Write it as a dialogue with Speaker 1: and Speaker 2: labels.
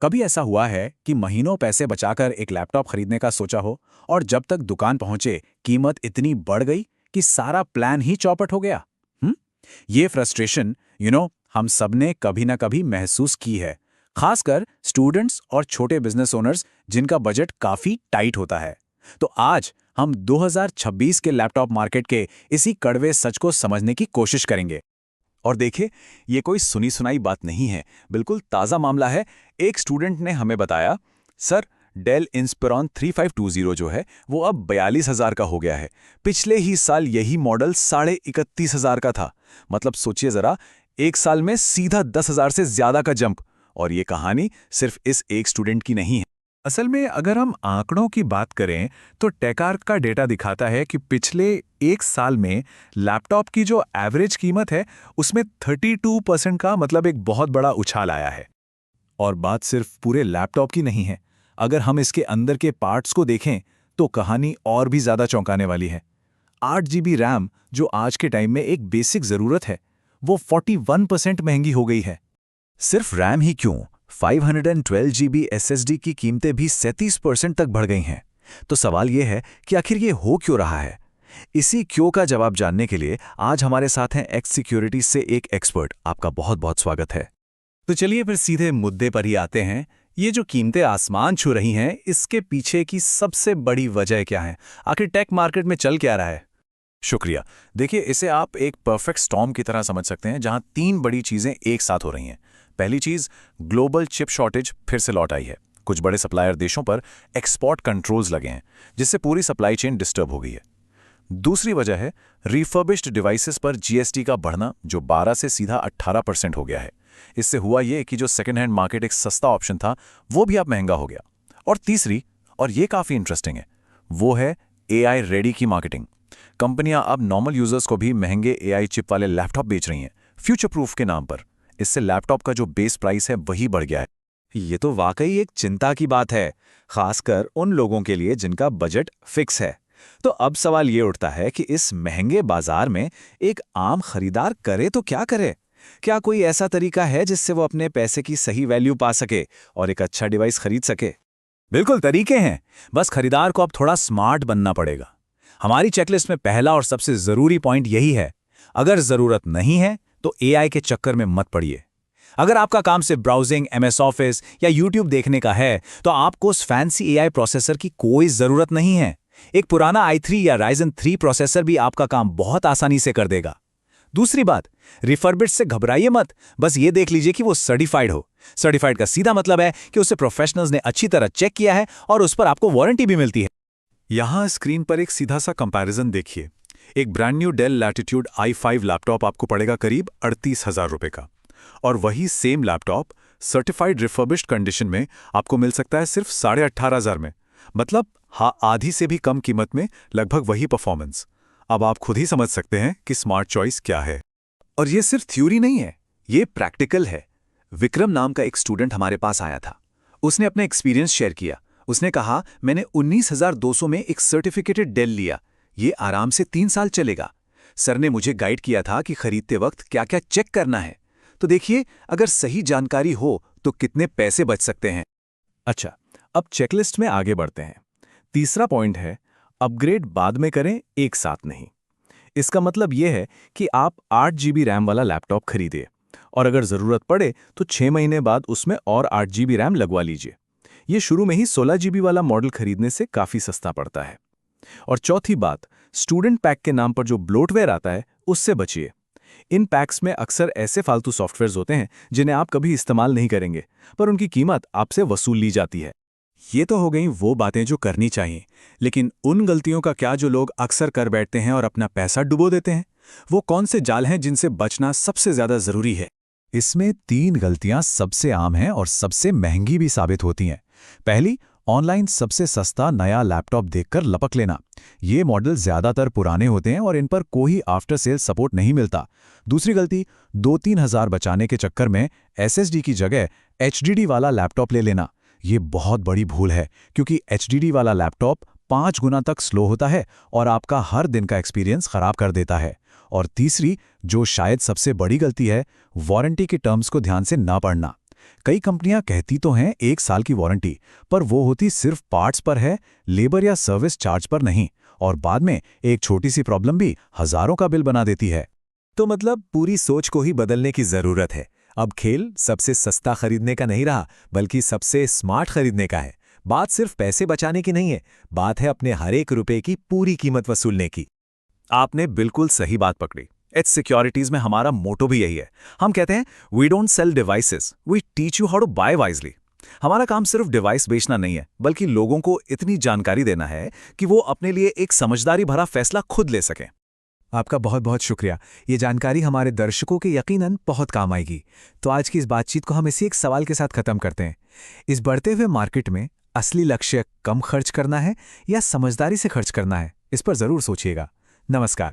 Speaker 1: कभी ऐसा हुआ है कि महीनों पैसे बचाकर एक लैपटॉप खरीदने का सोचा हो और जब तक दुकान पहुंचे कीमत इतनी बढ़ गई कि सारा प्लान ही चौपट हो गया। हम्म ये फ्रस्ट्रेशन हम सबने कभी ना कभी महसूस की है, खासकर स्टूडेंट्स और छोटे बिजनेस ओनर्स जिनका बजट काफी टाइट होता है। तो आज हम 2026 के लैपटॉप मार्केट के इसी कड़वे सच को समझने की कोशिश करेंगे। और देखिए, ये कोई सुनी सुनाई बात नहीं है, बिल्कुल ताज़ा मामला है। एक स्टूडेंट ने हमें बताया, सर डेल इंस्पिरॉन 3520 जो है वो अब 42,000 का हो गया है। पिछले ही साल यही मॉडल 31,500 का था। मतलब सोचिए ज़रा, एक साल में सीधा 10,000 से ज़्यादा का जंप। और ये कहानी सिर्फ इस एक स्टूडेंट की नहीं है।
Speaker 2: असल में अगर हम आंकड़ों की बात करें तो टेकआर्क का डेटा दिखाता है कि पिछले एक साल में लैपटॉप की जो एवरेज कीमत है उसमें 32% का मतलब एक बहुत बड़ा उछाल आया है। और बात सिर्फ पूरे लैपटॉप की नहीं है, अगर हम इसके अंदर के पार्ट्स को देखें तो कहानी और भी ज़्यादा चौंकाने वाली है। 8 GB रैम जो आज के टाइम में एक बेसिक ज़रूरत है, वो 41% महंगी हो गई है।
Speaker 1: सिर्फ रैम ही क्यों, 512 GB SSD की कीमतें भी 37% तक बढ़ गई हैं। तो सवाल ये है कि आखिर ये हो क्यों रहा है। इसी क्यों का जवाब जानने के लिए आज हमारे साथ हैं एक्स सिक्योरिटी से एक एक्सपर्ट। आपका बहुत बहुत स्वागत है। तो चलिए फिर सीधे मुद्दे पर ही आते हैं। ये जो कीमतें आसमान छू रही हैं, इसके पीछे की सबसे बड़ी वजह क्या है? आखिर टेक मार्केट में चल क्या रहा है? शुक्रिया। देखिए, इसे आप एक परफेक्ट स्टॉर्म की तरह समझ सकते हैं, जहां 3 बड़ी चीजें एक साथ हो रही हैं। पहली चीज, ग्लोबल चिप शॉर्टेज फिर से लौट आई है। कुछ बड़े सप्लायर देशों पर एक्सपोर्ट कंट्रोल्स लगे हैं, जिससे पूरी सप्लाई चेन डिस्टर्ब हो गई है। दूसरी वजह है रिफर्बिश्ड डिवाइसेस पर जीएसटी का बढ़ना, जो 12 से सीधा 18% हो गया है। इससे हुआ ये कि जो सेकेंड हैंड मार्केट एक सस्ता ऑप्शन था, वो भी अब महंगा हो गया। और तीसरी, और ये काफी इंटरेस्टिंग है, वो है एआई रेडी की मार्केटिंग। कंपनियां अब नॉर्मल यूजर्स को भी महंगे एआई चिप वाले लैपटॉप बेच रही हैं, फ्यूचर प्रूफ के नाम पर। इससे लैपटॉप का जो बेस प्राइस है वही बढ़ गया है।
Speaker 2: ये तो वाकई एक चिंता की बात है, खासकर उन लोगों के लिए जिनका बजट फिक्स है। तो अब सवाल ये उठता है कि इस महंगे बाजार में एक आम खरीदार करे तो क्या करे? क्या कोई ऐसा तरीका है जिससे वो अपने पैसे की सही वैल्यू पा सके और एक अच्छा डिवाइस खरीद सके?
Speaker 1: बिल्कुल तरीके हैं, बस खरीदार को अब थोड़ा स्मार्ट बनना पड़ेगा। हमारी चेकलिस्ट में पहला और सबसे जरूरी पॉइंट यही है, अगर जरूरत नहीं है तो एआई के चक्कर में मत पड़िए। अगर आपका काम सिर्फ ब्राउजिंग, एमएस ऑफिस या यूट्यूब देखने का है, तो आपको उस फैंसी एआई प्रोसेसर की कोई जरूरत नहीं है। एक पुराना i3 या Ryzen 3 प्रोसेसर भी आपका काम बहुत आसानी से कर देगा। दूसरी बात, रिफर्बिश्ड से घबराइए मत, बस ये देख लीजिए कि वो सर्टिफाइड हो। सर्टिफाइड का सीधा मतलब है कि उसे प्रोफेशनल्स ने अच्छी तरह चेक किया है और उस पर आपको वारंटी भी मिलती है।
Speaker 2: यहां स्क्रीन पर एक सीधा सा कंपैरिजन देखिए। एक brand new Dell Latitude i5 laptop आपको पड़ेगा करीब 38,000 रुपए का, और वही same laptop certified refurbished condition में आपको मिल सकता है सिर्फ 18,500 में। मतलब आधी से भी कम कीमत में लगभग वही परफॉर्मेंस। अब आप खुद ही समझ सकते हैं कि स्मार्ट चॉइस क्या है।
Speaker 1: और ये सिर्फ थ्योरी नहीं है, ये प्रैक्टिकल है। विक्रम नाम का एक स्टूडेंट हमारे पास आया था। उसने अपना एक्सपीरियंस शेयर किया। उसने कहा, मैंने 19,200 में एक सर्टिफिकेटेड डेल लिया, ये आराम से 3 साल चलेगा। सर ने मुझे गाइड किया था कि खरीदते वक्त क्या क्या चेक करना है। तो देखिए, अगर सही जानकारी हो तो कितने पैसे बच सकते हैं।
Speaker 2: अच्छा, अब चेकलिस्ट में आगे बढ़ते हैं। तीसरा पॉइंट है, अपग्रेड बाद में करें, एक साथ नहीं। इसका मतलब यह है कि आप 8 GB रैम वाला लैपटॉप खरीदिए और अगर ज़रूरत पड़े तो 6 महीने बाद उसमें और 8 GB रैम लगवा लीजिए। ये शुरू में ही 16 GB वाला मॉडल खरीदने से काफ़ी सस्ता पड़ता है। और चौथी बात, स्टूडेंट पैक के नाम पर जो ब्लोटवेयर आता है उससे बचिए। इन पैक्स में अक्सर ऐसे फालतू सॉफ्टवेयर्स होते हैं जिन्हें आप कभी इस्तेमाल नहीं करेंगे, पर उनकी कीमत आपसे वसूल ली जाती है।
Speaker 1: ये तो हो गई वो बातें जो करनी चाहिए, लेकिन उन गलतियों का क्या जो लोग अक्सर कर बैठते हैं और अपना पैसा डुबो देते हैं? वो कौन से जाल हैं जिनसे बचना सबसे ज्यादा जरूरी है?
Speaker 2: इसमें 3 गलतियां सबसे आम हैं और सबसे महंगी भी साबित होती हैं। पहली, ऑनलाइन सबसे सस्ता नया लैपटॉप देखकर लपक लेना। ये मॉडल ज्यादातर पुराने होते हैं और इन पर कोई आफ्टर सेल सपोर्ट नहीं मिलता। दूसरी गलती, 2-3 हज़ार बचाने के चक्कर में एसएसडी की जगह एचडीडी वाला लैपटॉप ले लेना। ये बहुत बड़ी भूल है, क्योंकि एचडीडी वाला लैपटॉप 5 गुना तक स्लो होता है और आपका हर दिन का एक्सपीरियंस खराब कर देता है। और तीसरी, जो शायद सबसे बड़ी गलती है, वारंटी के टर्म्स को ध्यान से ना पढ़ना।
Speaker 1: कई कंपनियां कहती तो हैं 1 साल की वारंटी, पर वो होती सिर्फ पार्ट्स पर है, लेबर या सर्विस चार्ज पर नहीं, और बाद में एक छोटी सी प्रॉब्लम भी हजारों का बिल बना देती है।
Speaker 2: तो मतलब पूरी सोच को ही बदलने की जरूरत है। अब खेल सबसे सस्ता खरीदने का नहीं रहा, बल्कि सबसे स्मार्ट खरीदने का है। बात सिर्फ पैसे बचाने की नहीं है, बात है अपने हर एक रुपए की पूरी कीमत वसूलने की।
Speaker 1: आपने बिल्कुल सही बात पकड़ी। एच सिक्योरिटीज में हमारा मोटो भी यही है। हम कहते हैं we don't sell devices, we teach you how to buy wisely. हमारा काम सिर्फ डिवाइस बेचना नहीं है, बल्कि लोगों को इतनी जानकारी देना है कि वो अपने लिए एक समझदारी भरा फैसला खुद ले सकें।
Speaker 2: आपका बहुत बहुत शुक्रिया। ये जानकारी हमारे दर्शकों के यकीनन बहुत काम आएगी। तो आज की इस बातचीत को हम इसी एक सवाल के साथ खत्म करते हैं। इस बढ़ते हुए मार्केट में असली लक्ष्य कम खर्च करना है या समझदारी से खर्च करना है? इस पर जरूर सोचिएगा। नमस्कार।